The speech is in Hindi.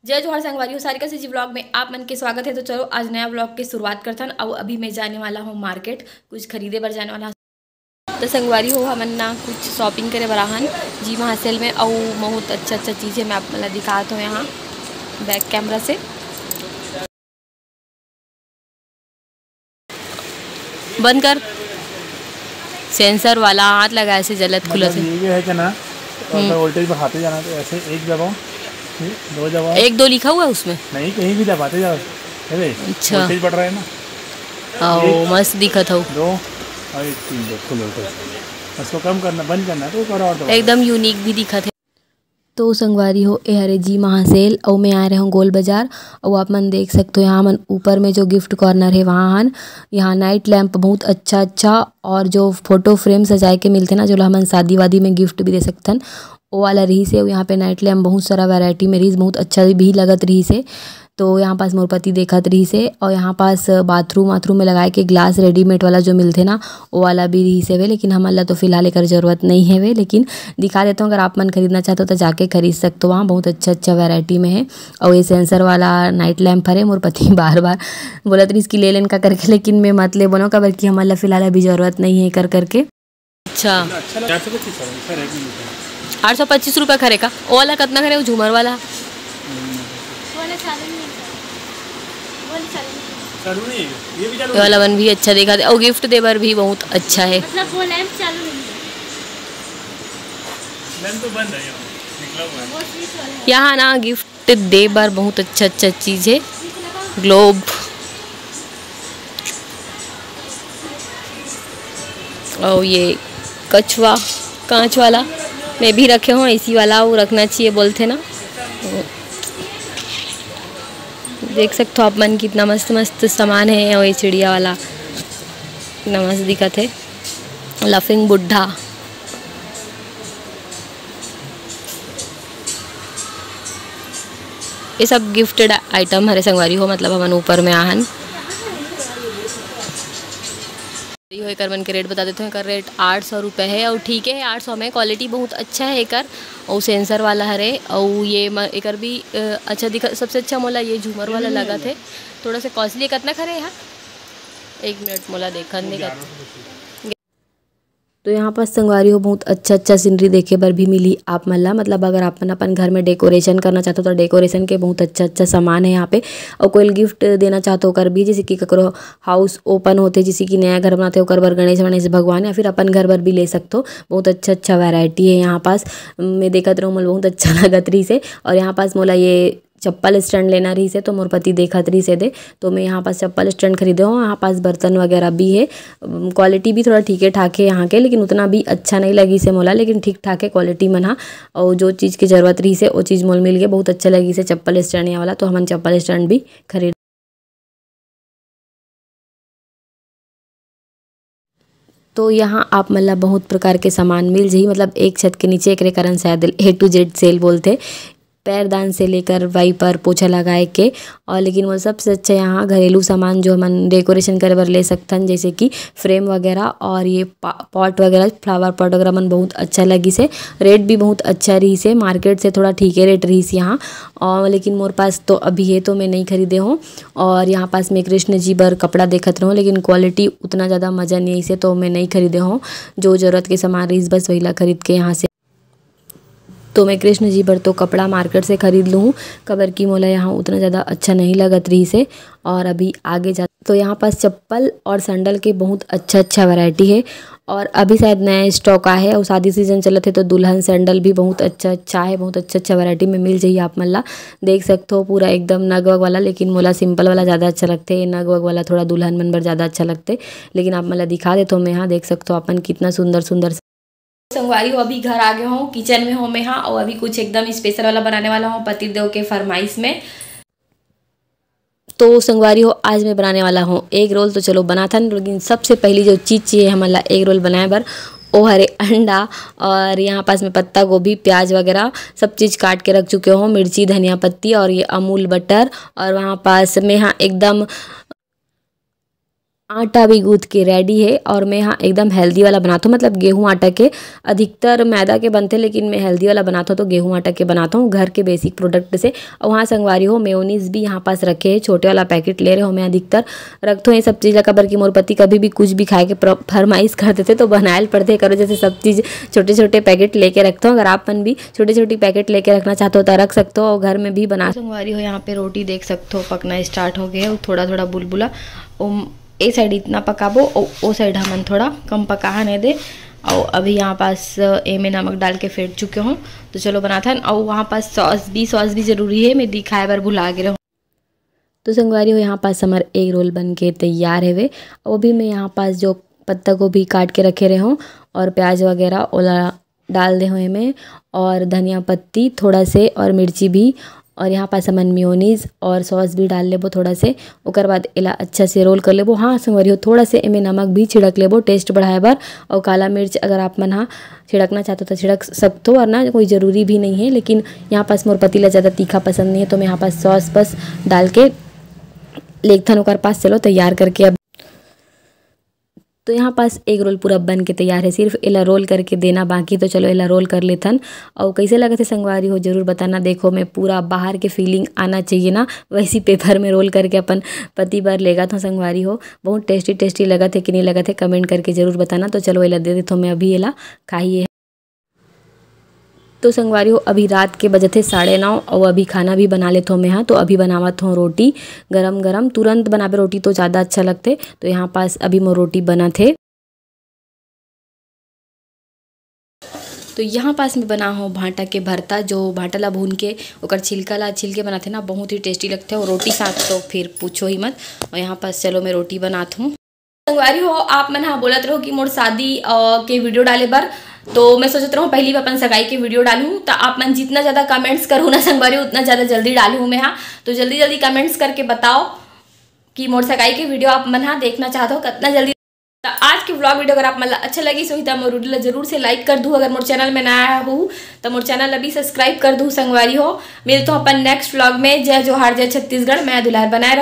जय जोहार संगवारी हो सारिका से जी ब्लॉग में आप मन के स्वागत है। तो चलो आज नया ब्लॉग की शुरुआत करते हैं। अब अभी मैं जाने वाला हूँ मार्केट, कुछ खरीदे बर जाने वाला। तो संगवारी हो हमन ना कुछ शॉपिंग करे बराहन जी वहाँ सेल में और बहुत अच्छा चीज़ें मैं आप मतलब दिखाता हूँ यहाँ बैक कैमरा से। बंद कर सेंसर वाला हाथ लगा ऐसे जलत खुलत ये है कि ना वोल्टेज बढ़ाते जाना, तो ऐसे एक दबाओ दो दबाओ, एक दो लिखा हुआ है उसमें नहीं कहीं भी दबाते जाओ। अच्छा वोल्टेज बढ़ रहा है ना, आओ मस्त दिखत हो। दो और एक तीन दो फुल वोल्टेज। उसको कम करना बंद करना तो ऊपर और दबाओ। एकदम यूनिक भी दिखत है। तो संगवारी हो ए हरे जी महासेल और मैं आ रहा हूँ गोल बाजार और आप मन देख सकते हो यहाँ मन ऊपर में जो गिफ्ट कॉर्नर है वहाँ हन यहाँ नाइट लैंप बहुत अच्छा और जो फोटो फ्रेम सजाए के मिलते ना जो हमन शादी वादी में गिफ्ट भी दे सकते हैं वो वाला रही से। यहाँ पे नाइट लैंप बहुत सारा वैरायटी में रही बहुत अच्छा भी लगत रही से। तो यहाँ पास मोर पति देखत रही से और यहाँ पास बाथरूम में लगाए के ग्लास रेडीमेड वाला जो मिलते ना वो वाला भी रही से वे, लेकिन हमारा तो फिलहाल एक ज़रूरत नहीं है वे, लेकिन दिखा देता हूँ अगर आप मन खरीदना चाहते हो तो जाके खरीद सकते हो। वहाँ बहुत अच्छा वैरायटी में है। और ये सेंसर वाला नाइट लैंप है मोर पति बार बोला तो इसकी ले लेन का करके, लेकिन मैं मत ले बनो का बल्कि हमारा फिलहाल अभी ज़रूरत नहीं है करके। अच्छा 825 रुपये खरे का वो वाला कितना खरे झूमर वाला ये वाला वन भी अच्छा देखा और गिफ्ट देवर भी बहुत अच्छा है। मतलब वो लैंप चालू नहीं है, लैंप तो बंद है यहाँ ना। गिफ्ट दे बार बहुत अच्छा चीज़ है। ग्लोब और ये कछुआ कांच वाला मैं भी रखे हूँ, इसी वाला वो रखना चाहिए बोलते ना। देख सकते हो आप मन कितना मस्त सामान है। और ये चिड़िया वाला कितना मस्त दिखत है। लफिंग बुड्ढा ये सब गिफ्टेड आइटम हरे संगवारी हो, मतलब हमन ऊपर में आहन एकर मन के रेट बता देते हैं। एकर रेट 800 रुपये है और ठीक है 800 में क्वालिटी बहुत अच्छा है एकर और सेंसर वाला हरे। और ये एकर भी अच्छा दिखा। सबसे अच्छा मोला ये झूमर वाला लगा थे, थोड़ा सा कॉस्टली कितना खरे यहाँ 1 मिनट मोला देखने का। तो यहाँ पर संगवारी हो बहुत अच्छा सीनरी देखे बर भी मिली आप मल्ला, मतलब अगर आप अपन घर में डेकोरेशन करना चाहते हो तो डेकोरेशन के बहुत अच्छा सामान है यहाँ पे। और कोई गिफ्ट देना चाहते हो कर भी, जैसे कि ककरो हाउस ओपन होते जैसे कि नया घर बनाते हो कर बर गणेश भगवान या फिर अपन घर बर भी ले सकते हो। बहुत अच्छा वैरायटी है यहाँ पास। मैं देखत रहूँ मोला बहुत अच्छा लगत रही से। और यहाँ पास मोला ये चप्पल स्टैंड लेना रही से तो मोर पति देखत रही से दे, तो मैं यहाँ पास चप्पल स्टैंड खरीदे हूँ। यहाँ पास बर्तन वगैरह भी है, क्वालिटी भी थोड़ा ठीक ठाक है यहाँ के, लेकिन उतना भी अच्छा नहीं लगी से मोला, लेकिन ठीक ठाक है क्वालिटी मन हा। और जो चीज़ की ज़रूरत रही से वो चीज़ मोल मिल गया। बहुत अच्छा लगी से चप्पल स्टैंड यहाँ वाला, तो हम चप्पल स्टैंड भी खरीद। तो यहाँ आप मतलब बहुत प्रकार के सामान मिल जाही, मतलब एक छत के नीचे एक कारण शायद A to Z सेल बोलते। पैरदान से लेकर वाइपर पोछा लगाए के, और लेकिन वो सबसे अच्छा यहाँ घरेलू सामान जो हम डेकोरेशन करे बर ले सकते हैं, जैसे कि फ्रेम वगैरह और ये पॉट वगैरह फ्लावर पॉट वगैरह मन बहुत अच्छा लगी से। रेट भी बहुत अच्छा रही से, मार्केट से थोड़ा ठीक है रेट रही से यहाँ। और लेकिन मोर पास तो अभी है तो मैं नहीं खरीदे हूँ। और यहाँ पास मैं कृष्ण जी बर कपड़ा देखत रहूँ, लेकिन क्वालिटी उतना ज़्यादा मज़ा नहीं आई से तो मैं नहीं खरीदे हूँ। जो ज़रूरत के सामान रही बस वही ला खरीद के यहाँ से। तो मैं कृष्ण जी पर तो कपड़ा मार्केट से खरीद लूँ कबर की मोला यहाँ उतना ज़्यादा अच्छा नहीं लगत रही से। और अभी आगे जा तो यहाँ पास चप्पल और सैंडल के बहुत अच्छा वैरायटी है। और अभी शायद नया स्टॉक आया है और शादी सीजन चलत है तो दुल्हन सैंडल भी बहुत अच्छा है। बहुत अच्छा वैरायटी में मिल जाइए आप मल्ला देख सकते हो। पूरा एकदम नग वग वाला, लेकिन मोला सिंपल वाला ज़्यादा अच्छा लगते है। नग वग वाला थोड़ा दुल्हन मन बर ज़्यादा अच्छा लगते, लेकिन आप मल्ला दिखा देते हो मैं यहाँ देख सकते हो अपन कितना सुंदर संगवारी हो। अभी घर आ गए हूँ, किचन में हूँ मैं यहाँ और अभी कुछ एकदम स्पेशल वाला बनाने वाला हूँ पतिदेव के फरमाइश में। तो संगवारी हो आज मैं बनाने वाला हूँ एग रोल। तो चलो बना था, लेकिन सबसे पहली जो चीज़ चाहिए हमारा एग रोल बनाए बर ओ हरे अंडा। और यहाँ पास में पत्ता गोभी प्याज वगैरह सब चीज़ काट के रख चुके हूँ, मिर्ची धनिया पत्ती और ये अमूल बटर। और वहाँ पास में यहाँ एकदम आटा भी गूँथ के रेडी है और मैं यहाँ एकदम हेल्दी वाला बनाता हूँ। मतलब गेहूँ आटा के, अधिकतर मैदा के बनते हैं लेकिन मैं हेल्दी वाला बनाता हूँ तो गेहूँ आटा के बनाता हूँ घर के बेसिक प्रोडक्ट से। और वहाँ संगवारी हो मेयोनीज भी यहाँ पास रखे हैं, छोटे वाला पैकेट ले रहे हो। मैं अधिकतर रखता हूँ ये सब चीज़ कबर की मोर पति कभी भी कुछ भी खाए के फरमाइश करते थे तो बनाए पड़ते करो, जैसे सब चीज़ छोटे छोटे पैकेट लेके रखता हूँ। अगर आप मन भी छोटी छोटी पैकेट लेके रखना चाहते हो तो रख सकते हो और घर में भी बना। संगवारी हो यहाँ पे रोटी देख सकते हो पकना स्टार्ट हो गया, थोड़ा थोड़ा बुलबुला। ए साइड इतना पकाबो और ओ साइड हमन थोड़ा कम पका नहीं दे। और अभी यहाँ पास ए में नमक डाल के फेंट चुके हूँ तो चलो बनाता है। और वहाँ पास सॉस भी ज़रूरी है, मैं दिखाए बार भुला गए रहूँ। तो संगवारी हो यहाँ पास हमारे एग रोल बन के तैयार है वे। और भी मैं यहाँ पास जो पत्ता गोभी काट के रखे रहे हूँ और प्याज वगैरह ओला डाल दे हुए में और धनिया पत्ती थोड़ा से और मिर्ची भी। और यहाँ पास हमन मेयोनीज और सॉस भी डाल लेबो थोड़ा से। ओकर बाद एला अच्छा से रोल कर लेबो। हाँ संगवारी हो थोड़ा से एमे नमक भी छिड़क लेबो टेस्ट बढ़ाए बर। और काला मिर्च अगर आप मन हाँ छिड़कना चाहते हो तो छिड़क सकते हो, और ना कोई ज़रूरी भी नहीं है। लेकिन यहाँ पास मोर पति ला ज़्यादा तीखा पसंद नहीं है तो मैं यहाँ पास सॉस बस डाल के लेगथन ओकर पास चलो तैयार करके। अब तो यहाँ पास एग रोल पूरा बन के तैयार है, सिर्फ एला रोल करके देना बाकी। तो चलो एला रोल कर लेथन। और कैसे लगा थे संगवारी हो जरूर बताना। देखो मैं पूरा बाहर के फीलिंग आना चाहिए ना, वैसी पेपर में रोल करके अपन पति बार लेगा था संगवारी हो। बहुत टेस्टी टेस्टी लगा थे कि नहीं लगा थे कमेंट करके ज़रूर बताना। तो चलो एला दे देता हूँ मैं अभी, एला खाइए। तो संगवारी हो अभी रात के बजे थे 9:30 और अभी खाना भी बना लेता हूँ मैं। हाँ तो अभी बनावत हूँ रोटी गरम गरम, तुरंत बनावे रोटी तो ज़्यादा अच्छा लगते। तो यहाँ पास अभी मोर रोटी बना थे। तो यहाँ पास में बना हो भांटा के भरता, जो भांटा ला भून के ओकर छिलका ला छिलके बनाते ना, बहुत ही टेस्टी लगते हैं। और रोटी साथ तो फिर पूछो ही मत। और यहाँ पास चलो मैं रोटी बनाती हूँ। संगवारी हो आप मन हाँ बोलत रहो कि मोर शादी के वीडियो डाले बार, तो मैं सोचत रहूँ पहली अपन सगाई के वीडियो डालूँ। तो आप मन जितना ज़्यादा कमेंट्स करूँ ना संगवारी उतना ज़्यादा जल्दी डालूँ मैं। हाँ तो जल्दी जल्दी कमेंट्स करके बताओ कि मोर सगाई के वीडियो आप मन हाँ देखना चाहते हो कितना जल्दी। तो आज की व्लॉग वीडियो अगर आप मतलब अच्छा लगी सो तो मोर वीडियो जरूर से लाइक कर दूँ। अगर मोर चैनल में नया हो तो मोर चैनल अभी सब्सक्राइब कर दूँ संगवारी हो। मिलते हो अपन नेक्स्ट व्लॉग में। जय जोहार जय छत्तीसगढ़। मैं दुलार बनाए